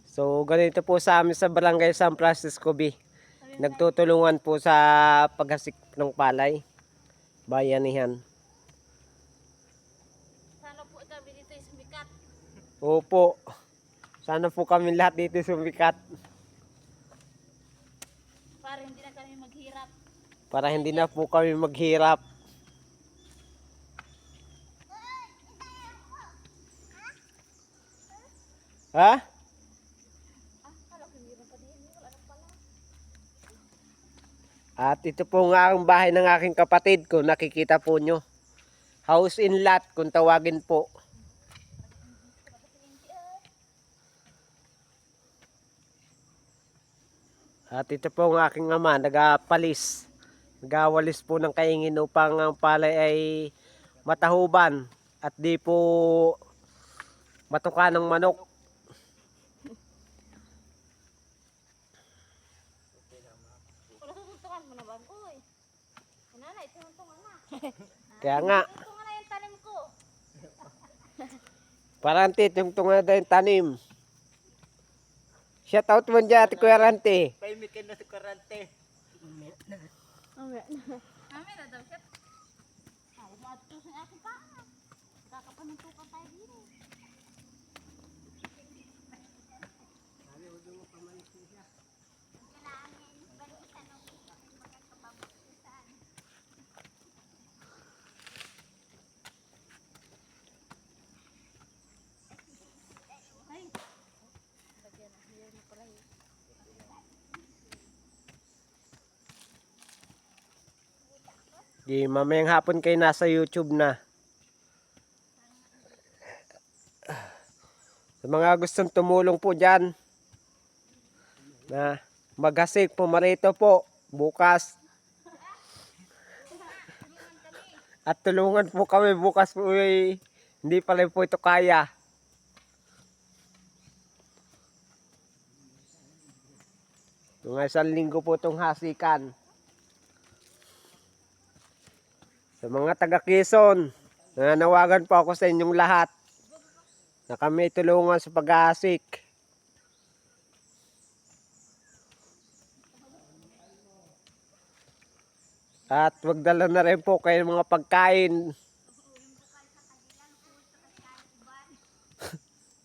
So, ganito po sa amin sa Barangay San Francisco B. Nagtutulungan po sa paghasik ng palay. Bayanihan. Sana po kami dito sumikat. Opo. Sana po kami lahat dito sumikat. Para hindi na kami maghirap. Para hindi na po kami maghirap. Ha? Kala ko meron pa din. Wala na pala. At ito po nga ang bahay ng aking kapatid kung nakikita po nyo. House in lot kung tawagin po. At ito po ang aking ama, nagapalis. Nagawalis po ng kaingin upang ang palay ay matahuban at di po matuka ng manok. Wala susuntukan mo na ba? Uy. Nanay, tuntungan na. Kaya nga, Tuntungan na yung tanim ko. paranti, yung tunga na yung tanim. Shout out mo dyan, Ate Kuya Ranti. Paimikin na si Karante. Mami na daw siya. Ay, matutusin akin pa. Kakapanuntukan tayo dito. Di, mamayang hapon kayo nasa YouTube na. Sa mga gustong tumulong po dyan, na maghasik, pumarito po, bukas. At tulungan po kami bukas po, hindi pala po ito kaya. Mga isang linggo po itong hasikan. Sa mga taga Quezon, nananawagan po ako sa inyong lahat na kami tulungan sa pag-aasik. At magdala na rin po kayo ng mga pagkain.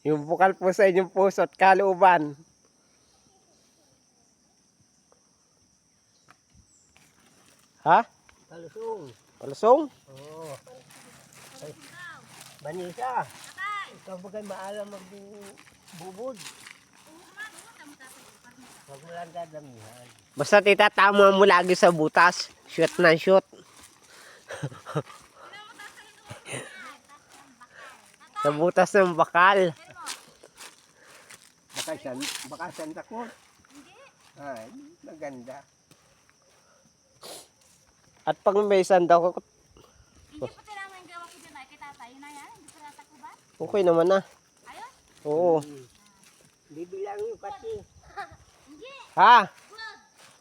Yung bukal po sa inyong puso at kalooban. Ha? Kalusong. Palusong? Oo. Ay, Manisa. Ikaw ba kayo maalam magbubud? Huwag mo lang dadamihan. Basta titatama mo lagi sa butas. Shoot na shoot. Sa butas ng bakal. Baka siyan takot. Ay, maganda. At pag may sanda ko, Hindi pa tinama yung gawa ko dyan ay kay tatay. Yun na yan. Hindi pa natakuban. okay naman na. Ayun. Oo. Bibilang yung kasi. Hindi. Ha?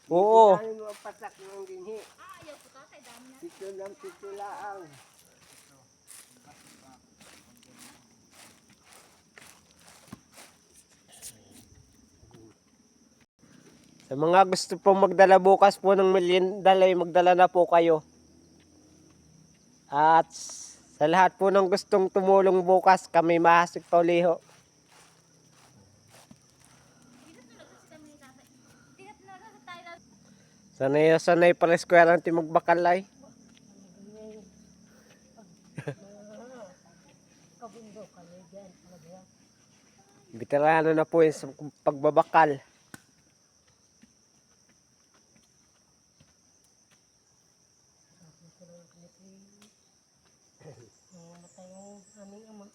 Oo. Bibilangin mo ang patak ng dinhi. Ayaw ko tatay. Dami na. Pito lang, pito laang. Sa mga gusto pong magdala bukas po ng merienda, magdala na po kayo. At sa lahat po ng gustong tumulong bukas, kami mahasik pa uliho. Sanay pala square ang timagbakalay. Veterano na po yung sa pagbabakal. Namatay yung aming ama.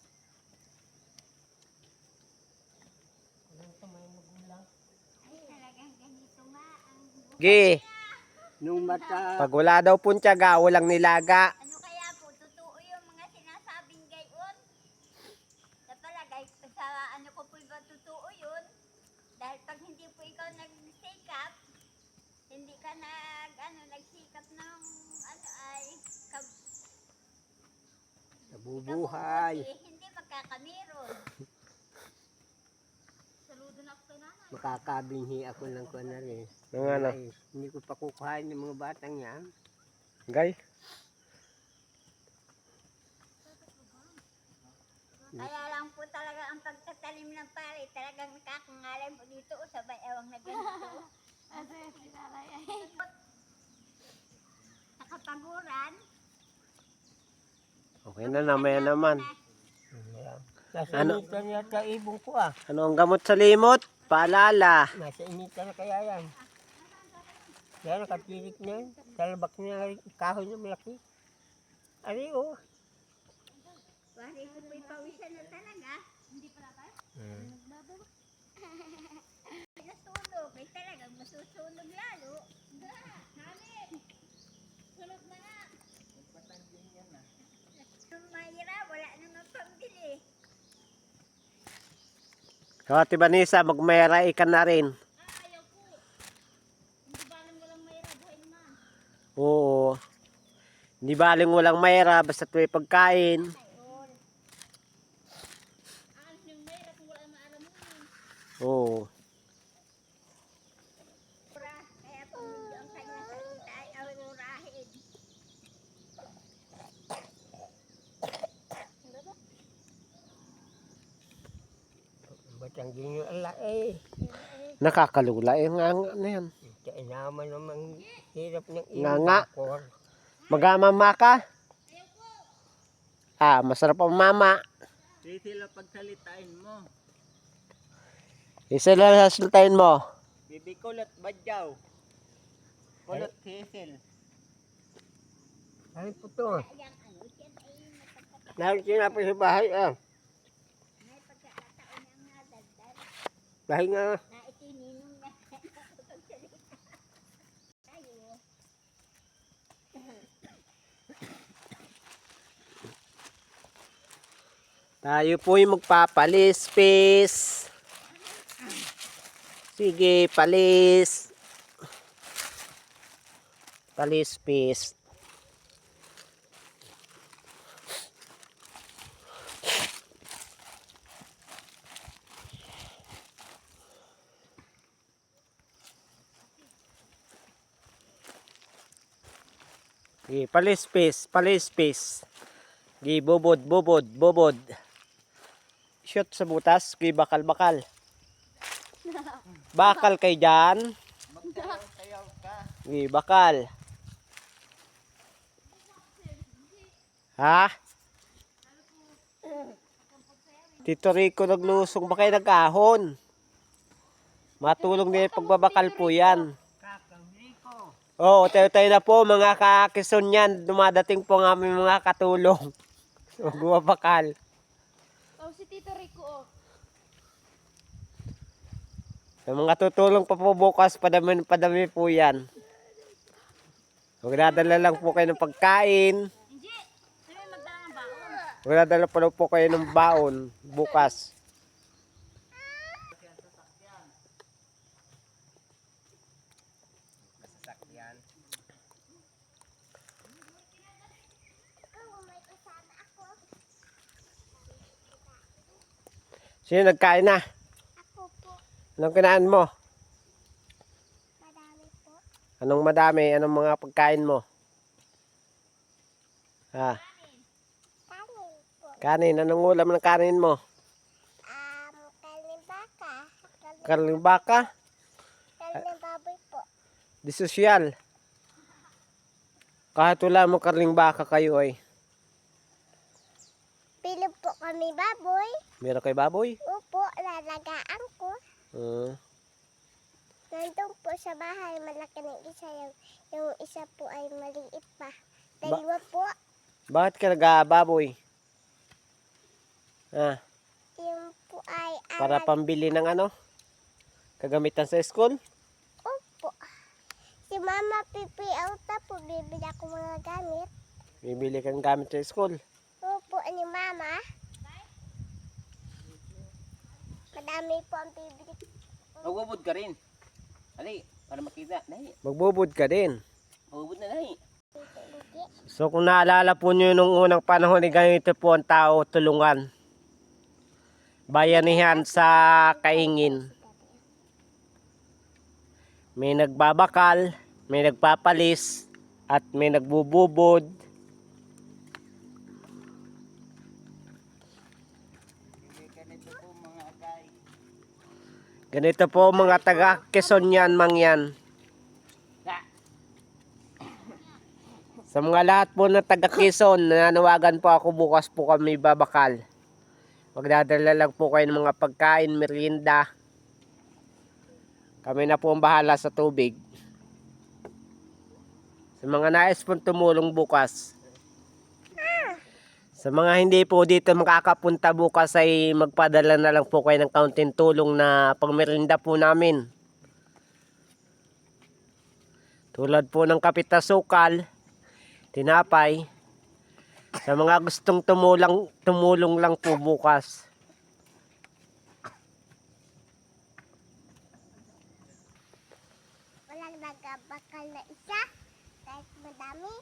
Walang kamay magulang. Gi, Nung mata, pag wala daw pong tiyaga, walang nilaga. Ano kaya po, totoo yung mga sinasabing gayon? Sa palagay, sa ano ko po ba totoo yun? Dahil pag hindi po ikaw nagsikap, hindi ka nagsikap ng ay, nabubuhay. hindi magkakamiron. Saludo na makakabinhi ako ng kuwan na rin. Ng ano? Ay, hindi ko pa kukuhain ng mga batang yan. Gay? Kaya lang po talaga ang pagtatanim ng pari, talagang nakakangalay po dito o sabay ewang na ganito. Sa kapaguran, Okay na, namaya naman. Nasa Ano? initan yata ibong ko ah. Ano ang gamot sa limot? Paalala. Nasa initan na kaya yan. Yan, nakapilit na yan. Talabak na kahoy na malaki. Ari oh. pari ko po'y pawisan na talaga. Hindi pa na tayo? Nasunog, ay talagang masusunog lalo. Hanip! Sunog na nga! Nung mahira, wala naman pambili. So, Ate Vanessa, magmayara ka na rin. Ayaw po. Hindi ba nang walang mahira, buhay naman. Oo. Hindi baling walang mayra, basta may pagkain. Ayun. Alis yung mahira kung wala maalam mo. Oo. Kaya po medyo ang kanyang salita ay aururahin. Batang ginyo ala eh. Nakakalula eh, nga ano yan. Kaya naman namang hirap ng Nga nga. bakor. Magamama ka? Ah, masarap ang mama. Di sila pagsalitain mo. Isa lang sasaltayin mo. Bibi kulot badyaw. Kulot sisil. Ay po to. Yang ano, siya ay napagkataon Naroon sila pa sa bahay ah. na pagkakataon niyang nadagdag Bahay nga. na itininong na pagsalita. Tayo. Tayo po'y magpapalispis. Sige, palis. Palispis. Sige, palispis, palispis. Sige, bubod, bubod, bubod. Shoot sa butas, sige, bakal, bakal. Bakal kay dyan. Magsayaw ka. Sige, bakal. Ha? Tito Rico naglusong ba kayo nag-ahon? Matulong din yung pagbabakal po yan. Kakang Rico. Oo, tayo-tayo na po mga kakison yan. Dumadating po ng aming mga katulong. So, gumabakal. Oh, si Tito Rico, oh. Sa mga tutulong pa po bukas, padami po yan. Magdadala lang po kayo ng pagkain. Hindi. Sabi magdala ng baon. Magdadala pa lang po kayo ng baon bukas. Sasakyan. Sino nagkain na? Ako po. Anong kinaan mo? Madami po. Anong madami? Anong mga pagkain mo? Ha? Kanin po. Kanin. Anong ulam ng kanin mo? Kanin baka. Karling baka? Kanin baboy po. Di sosyal. Kahit wala mo karling baka kayo ay. Bilog po kami baboy. Meron kay baboy? Opo, lalagaan ko. Nandun po sa bahay, malaki ng isa. Yung isa po ay maliit pa. Dalawa po. Bakit ka nag-baboy? Ah, Yung po ay para pambili ng ano? Kagamitan sa school? Opo. Si Mama Pipi Auta po, bibili ako mga gamit. Bibili kang gamit sa school. Opo, ni Mama. Madami po ang bibili. Magbubod ka rin. Ali, para makita. Nahi. Magbubud ka din. Magbubod na nahi. So kung naalala po nyo nung unang panahon, ganito po ang tao tulungan. Bayanihan sa kaingin. may nagbabakal, may nagpapalis, at may nagbububod. Ganito po mga taga Quezon yan, mangyan. Sa mga lahat po ng taga Quezon, nananawagan po ako, bukas po kami babakal. Magdadala lang po kayo ng mga pagkain, merienda. Kami na po ang bahala sa tubig. Sa mga nais pong tumulong bukas. Sa mga hindi po dito makakapunta bukas ay magpadala na lang po kayo ng kaunting tulong na pangmerienda po namin. Tulad po ng kapitasukal, tinapay. Sa mga gustong tumulong lang po bukas. Walang nagabakal na isa. Kahit madami.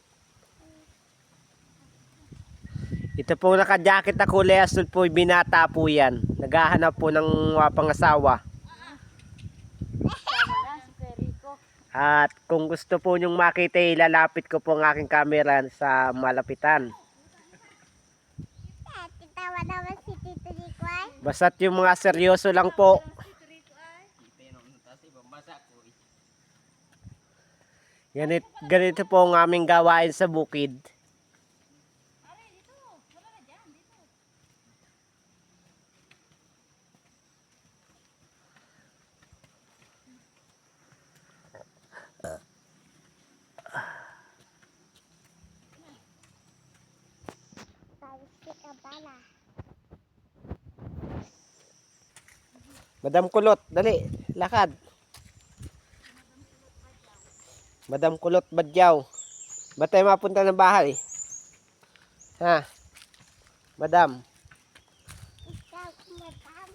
Ito po naka-jacket na kulay asul po, binata po yan. Naghahanap po ng pangasawa. Wala si Kuya Rico. At kung gusto po nyong makita, ilalapit ko po ang aking camera sa malapitan. Kitawa naman si Tito Rico ay. Basta't yung mga seryoso lang po. Ganito po ang aming gawain sa bukid. Pagsi ka bala. Madam Kulot, dali, lakad. Madam Kulot Badyaw. Ba't tayo mapunta ng bahay? Ha? Madam? Ikaw, madam.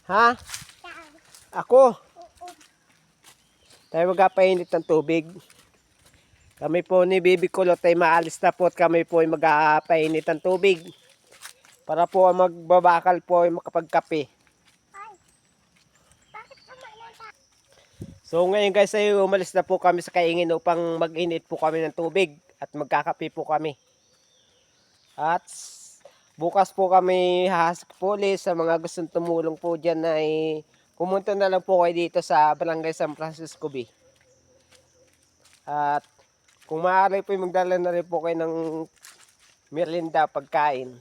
Ha? Ikaw. Ako? Oo. Tayo magpapainit ng tubig. Kami po ni Bibi Kulot ay maalis na po at kami po ay magpapainit ng tubig. Para po ang magbabakal po ay makapagkape. Ay. Bakit kumain ka? So ngayon guys ay umalis na po kami sa Kaingin upang mag-init po kami ng tubig at magkakape po kami. At bukas po kami hahasik po ulit. Sa mga gustong tumulong po dyan ay pumunta na lang po kayo dito sa Barangay San Francisco B. At kung maaari po magdala na rin po kayo ng merienda, pagkain.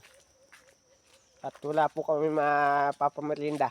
At wala po kami mapapamerienda.